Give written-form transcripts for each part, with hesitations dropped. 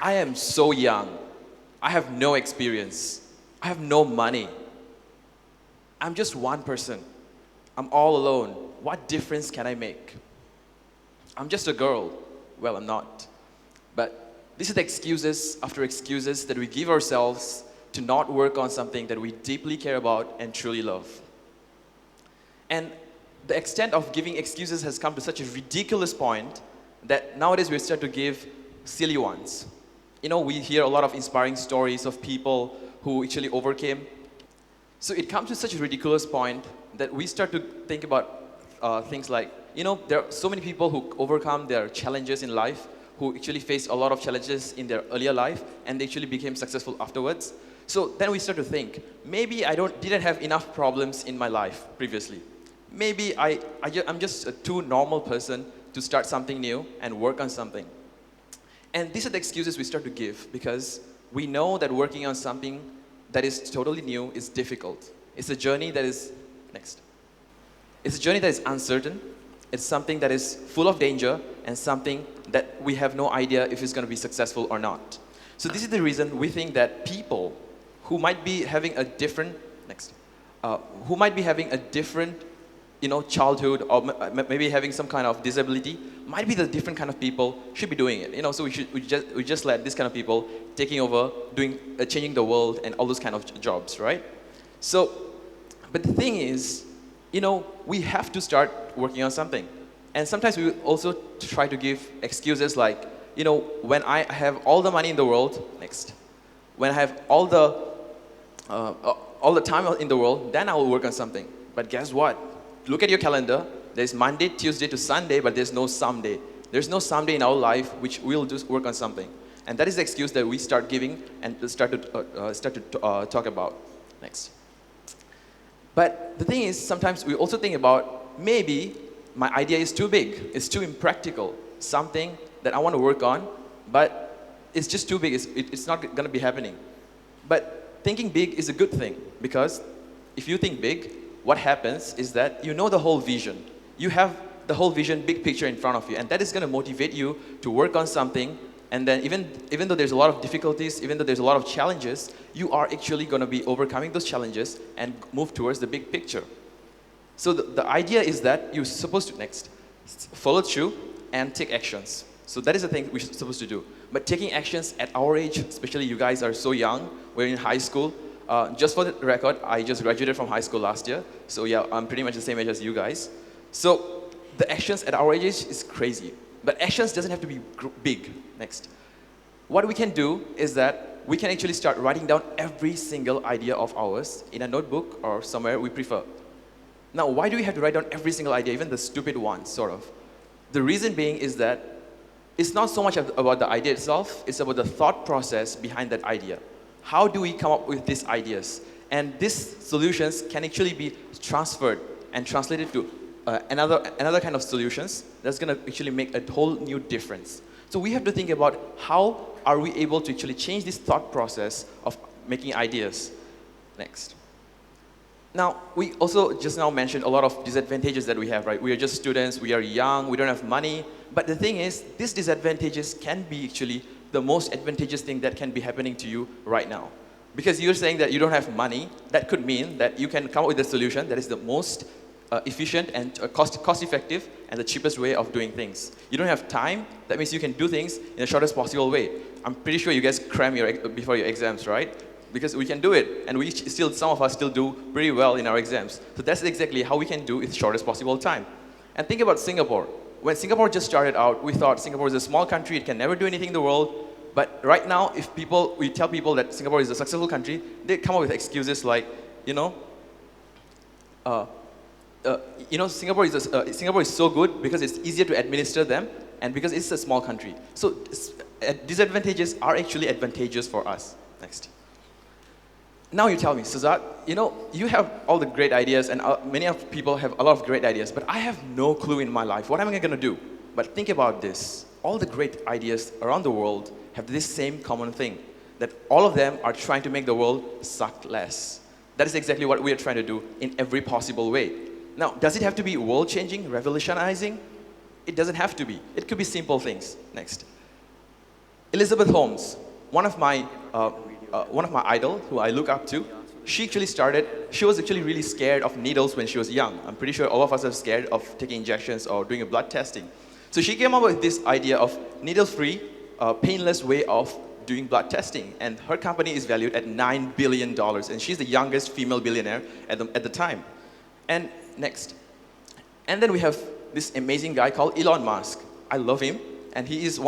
I am so young. I have no experience. I have no money. I'm just one person. I'm all alone. What difference can I make? I'm just a girl. Well, I'm not. But these are the excuses after excuses that we give ourselves to not work on something that we deeply care about and truly love. And the extent of giving excuses has come to such a ridiculous point that nowadays we start to give silly ones. You know, we hear a lot of inspiring stories of people who actually overcame. So it comes to such a ridiculous point that we start to think about things like, you know, there are so many people who overcome their challenges in life, who actually faced a lot of challenges in their earlier life, and they actually became successful afterwards. So then we start to think, maybe I didn't have enough problems in my life previously. Maybe I'm just a too normal person to start something new and work on something. And these are the excuses we start to give because we know that working on something that is totally new is difficult. It's a journey that is, next. It's a journey that is uncertain. It's something that is full of danger and something that we have no idea if it's going to be successful or not. So this is the reason we think that people who might be having a different, who might be having a different, childhood or maybe having some kind of disability, might be the different kind of people should be doing it. So we just let this kind of people taking over, changing the world and all those kind of jobs, right? So, but the thing is, we have to start working on something. And sometimes we also try to give excuses like, when I have all the money in the world, when I have all the time in the world, then I will work on something. But guess what? Look at your calendar. There's Monday, Tuesday to Sunday, but there's no someday. There's no someday in our life which we'll just work on something. And that is the excuse that we start giving and start to talk about. Next. But the thing is, sometimes we also think about, maybe my idea is too big. It's too impractical. Something that I want to work on, but it's just too big. It's not going to be happening. But thinking big is a good thing, because if you think big, what happens is that you know the whole vision. You have the whole vision, big picture in front of you, and that is going to motivate you to work on something. And then even though there's a lot of difficulties, even though there's a lot of challenges, you are actually going to be overcoming those challenges and move towards the big picture. So the idea is that you're supposed to follow through and take actions. So that is the thing we're supposed to do. But taking actions at our age, especially you guys are so young, we're in high school. Just for the record, I just graduated from high school last year. So yeah, I'm pretty much the same age as you guys. So the actions at our age is crazy. But actions doesn't have to be big. What we can do is that we can actually start writing down every single idea of ours in a notebook or somewhere we prefer. Now, why do we have to write down every single idea, even the stupid ones, sort of? The reason being is that it's not so much about the idea itself, it's about the thought process behind that idea. How do we come up with these ideas? And these solutions can actually be transferred and translated to another kind of solutions that's going to actually make a whole new difference. So we have to think about how are we able to actually change this thought process of making ideas. Next. Now, we also just now mentioned a lot of disadvantages that we have, right? We are just students, we are young, we don't have money. But the thing is, these disadvantages can be actually the most advantageous thing that can be happening to you right now. Because you're saying that you don't have money, that could mean that you can come up with a solution that is the most efficient and cost-effective and the cheapest way of doing things. You don't have time, that means you can do things in the shortest possible way. I'm pretty sure you guys cram before your exams, right? Because we can do it, and some of us still do pretty well in our exams. So that's exactly how we can do it shortest possible time. And think about Singapore. When Singapore just started out, we thought Singapore is a small country, it can never do anything in the world. But right now, if we tell people that Singapore is a successful country, they come up with excuses like, Singapore is so good because it's easier to administer them and because it's a small country. So disadvantages are actually advantageous for us. Next. Now you tell me, Sazzad, you have all the great ideas and many of people have a lot of great ideas, but I have no clue in my life. What am I going to do? But think about this. All the great ideas around the world have this same common thing, that all of them are trying to make the world suck less. That is exactly what we are trying to do in every possible way. Now, does it have to be world-changing, revolutionizing? It doesn't have to be. It could be simple things. Next. Elizabeth Holmes, one of my idol who I look up to, she was actually really scared of needles when she was young. I'm pretty sure all of us are scared of taking injections or doing a blood testing. So she came up with this idea of needle-free, painless way of doing blood testing. And her company is valued at $9 billion. And she's the youngest female billionaire at the time. And next. And then we have this amazing guy called Elon Musk. I love him. And he is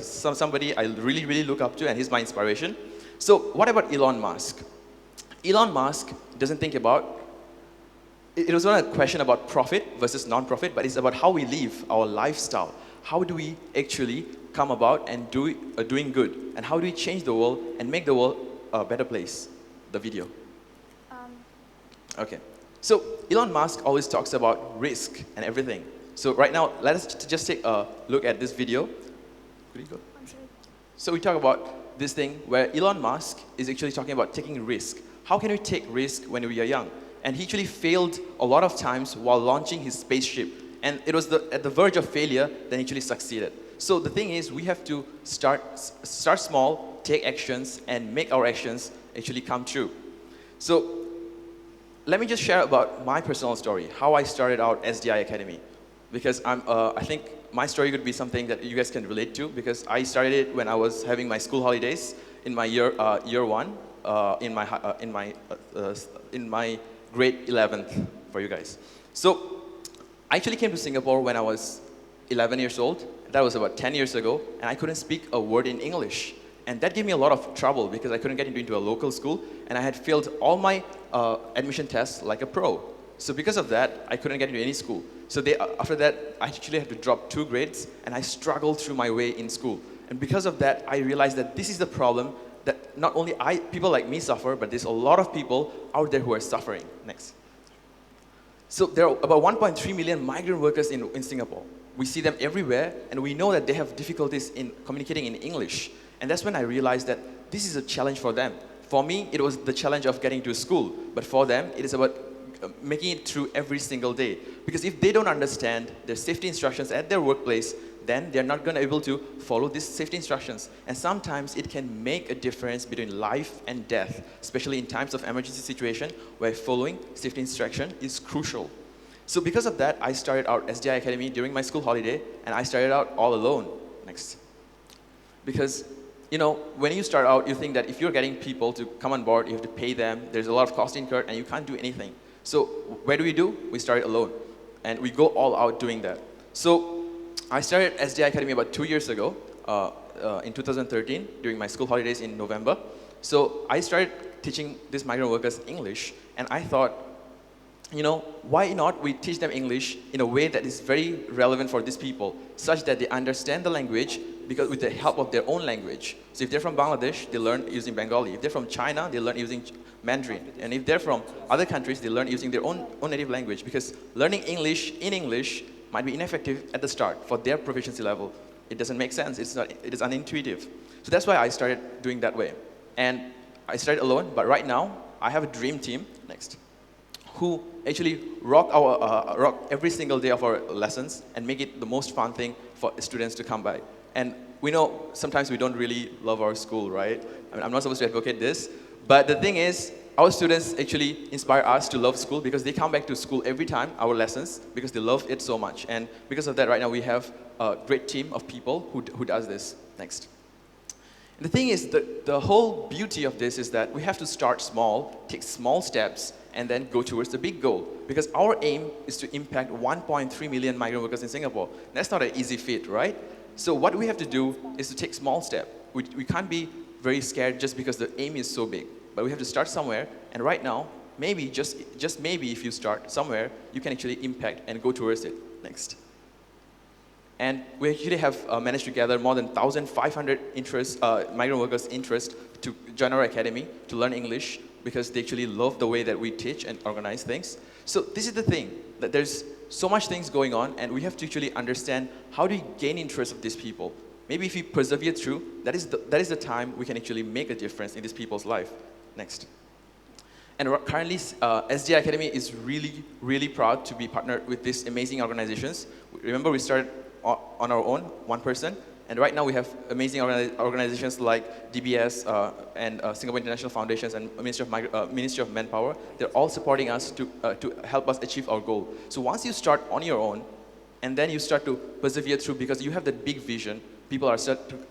somebody I really, really look up to, and he's my inspiration. So what about Elon Musk? Elon Musk doesn't think about, it was not a question about profit versus non-profit, but it's about how we live, our lifestyle. How do we actually come about and doing good? And how do we change the world and make the world a better place? The video. Okay. So Elon Musk always talks about risk and everything. So right now, let us just take a look at this video. Could you go? So we talk about this thing where Elon Musk is actually talking about taking risk. How can we take risk when we are young? And he actually failed a lot of times while launching his spaceship. And it was at the verge of failure, then he actually succeeded. So the thing is, we have to start small, take actions, and make our actions actually come true. So let me just share about my personal story, how I started out SDI Academy. Because I think my story could be something that you guys can relate to, because I started it when I was having my school holidays in my year one, in my grade 11th for you guys. So I actually came to Singapore when I was 11 years old. That was about 10 years ago, and I couldn't speak a word in English. And that gave me a lot of trouble because I couldn't get into a local school, and I had failed all my admission tests like a pro. So because of that, I couldn't get into any school. So after that, I actually had to drop 2 grades, and I struggled through my way in school. And because of that, I realized that this is the problem that not only people like me suffer, but there's a lot of people out there who are suffering. Next. So there are about 1.3 million migrant workers in Singapore. We see them everywhere, and we know that they have difficulties in communicating in English. And that's when I realized that this is a challenge for them. For me, it was the challenge of getting to school, but for them, it is about making it through every single day. Because if they don't understand their safety instructions at their workplace, then they're not going to be able to follow these safety instructions. And sometimes it can make a difference between life and death, especially in times of emergency situation where following safety instruction is crucial. So because of that, I started out SDI Academy during my school holiday, and I started out all alone. Next. Because when you start out, you think that if you're getting people to come on board, you have to pay them, there's a lot of cost incurred, and you can't do anything. So where do? We started alone, and we go all out doing that. So I started SDI Academy about 2 years ago, in 2013, during my school holidays in November. So I started teaching these migrant workers English, and I thought, why not we teach them English in a way that is very relevant for these people, such that they understand the language because with the help of their own language. So if they're from Bangladesh, they learn using Bengali. If they're from China, they learn using Mandarin. And if they're from other countries, they learn using their own native language, because learning English in English might be ineffective at the start for their proficiency level. It doesn't make sense. It is unintuitive. So that's why I started doing that way. And I started alone, but right now, I have a dream team, next, who actually rock every single day of our lessons and make it the most fun thing for students to come by. And we know sometimes we don't really love our school, right? I mean, I'm not supposed to advocate this, but the thing is, our students actually inspire us to love school because they come back to school every time, our lessons, because they love it so much. And because of that, right now we have a great team of people who does this. Next. And the thing is, the whole beauty of this is that we have to start small, take small steps, and then go towards the big goal. Because our aim is to impact 1.3 million migrant workers in Singapore. That's not an easy feat, right? So what we have to do is to take small steps. We can't be very scared just because the aim is so big. But we have to start somewhere, and right now, maybe, just maybe if you start somewhere, you can actually impact and go towards it. Next. And we actually have managed to gather more than 1,500 migrant workers' interest to join our academy, to learn English, because they actually love the way that we teach and organize things. So this is the thing, that there's so much things going on, and we have to actually understand how do we gain interest of these people. Maybe if we persevere through, that is the time we can actually make a difference in these people's life. Next. And currently, SDI Academy is really, really proud to be partnered with these amazing organizations. Remember, we started on our own, one person, And right now we have amazing organizations like DBS and Singapore International Foundations and Ministry of Manpower. They're all supporting us to help us achieve our goal. So once you start on your own, and then you start to persevere through because you have that big vision, people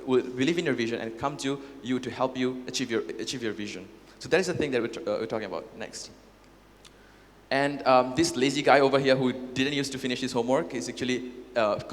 will believe in your vision and come to you to help you achieve your vision. So that is the thing that we're talking about next. And this lazy guy over here who didn't used to finish his homework is actually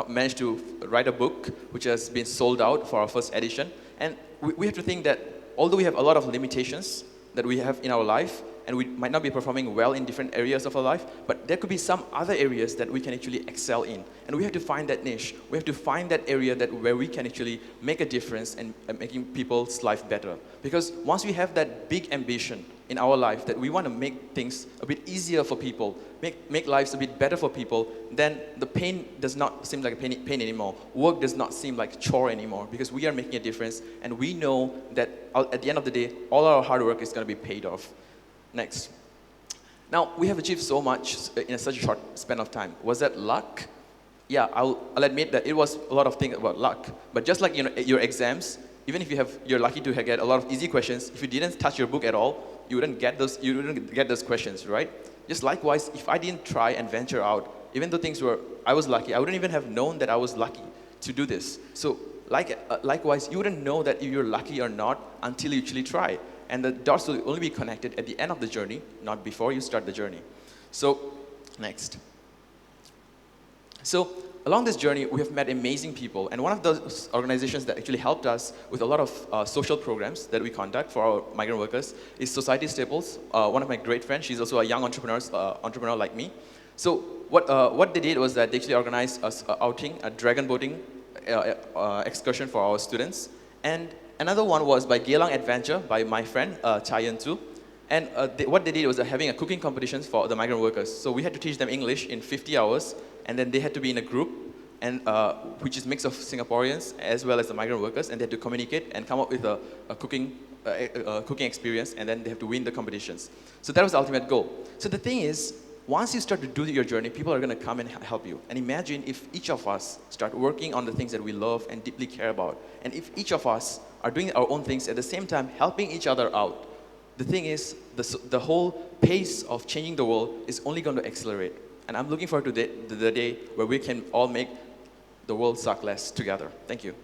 managed to write a book which has been sold out for our first edition. And we have to think that although we have a lot of limitations that we have in our life, and we might not be performing well in different areas of our life, but there could be some other areas that we can actually excel in. And we have to find that niche. We have to find that area where we can actually make a difference and making people's life better. Because once we have that big ambition in our life that we want to make things a bit easier for people, make lives a bit better for people, then the pain does not seem like a pain anymore. Work does not seem like a chore anymore because we are making a difference and we know that at the end of the day, all our hard work is going to be paid off. Next. Now, we have achieved so much in such a short span of time. Was that luck? Yeah, I'll admit that it was a lot of things about luck. But just like your exams, even if you're lucky to get a lot of easy questions, if you didn't touch your book at all, you wouldn't get those questions, right? Just likewise, if I didn't try and venture out, even though I was lucky, I wouldn't even have known that I was lucky to do this. So likewise, you wouldn't know that if you're lucky or not until you actually try. And the dots will only be connected at the end of the journey, not before you start the journey. So, next. So, along this journey, we have met amazing people. And one of those organizations that actually helped us with a lot of social programs that we conduct for our migrant workers is Society Staples. One of my great friends, she's also a young entrepreneur like me. So, what they did was that they actually organized an outing, a dragon boating excursion for our students. And another one was by Geylang Adventure by my friend Chayan Tu. And what they did was having a cooking competition for the migrant workers. So we had to teach them English in 50 hours, and then they had to be in a group, and which is a mix of Singaporeans as well as the migrant workers, and they had to communicate and come up with a cooking experience, and then they have to win the competitions. So that was the ultimate goal. So the thing is, once you start to do your journey, people are going to come and help you. And imagine if each of us start working on the things that we love and deeply care about. And if each of us are doing our own things at the same time, helping each other out, the thing is, the whole pace of changing the world is only going to accelerate. And I'm looking forward to the day where we can all make the world suck less together. Thank you.